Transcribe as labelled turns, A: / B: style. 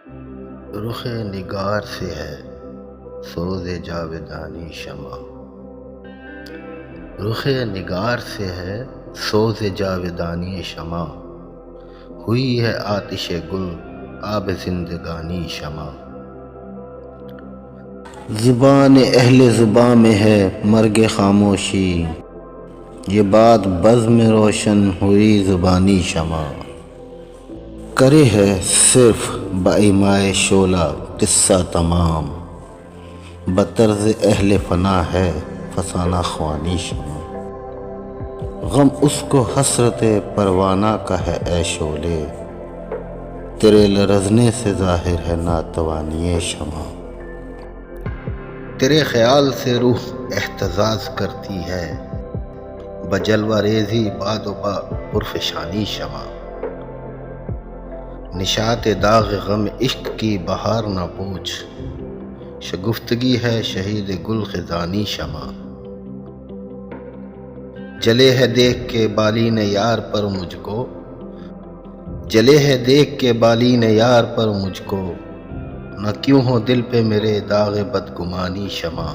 A: رخ نگار سے ہے سوز جاودانی شمع، رخ نگار سے ہے سوز جاودانی شمع، ہوئی ہے آتش گل آب زندگانی شمع۔ زبان اہل زباں میں ہے مرگ خاموشی، یہ بات بزم روشن ہوئی زبانی شمع، کرے ہے صرف بایمائے شعلہ قصہ تمام، بطرز اہل فنا ہے فسانہ خوانی شمع۔ غم اس کو حسرت پروانہ کا ہے اے شعلے، تیرے لرزنے سے ظاہر ہے ناتوانی شمع۔ تیرے خیال سے روح احتزاز کرتی ہے، بجلوہ ریزی باد و با پرفشانی شمع، نشاط داغ غم عشق کی بہار نہ پوچھ، شگفتگی ہے شہید گل خزانی شمع۔ جلے ہے دیکھ کے بالین یار پر مجھ کو، جلے ہے دیکھ کے بالین یار پر مجھ کو، نہ کیوں ہو دل پہ میرے داغ بدگمانی شمع۔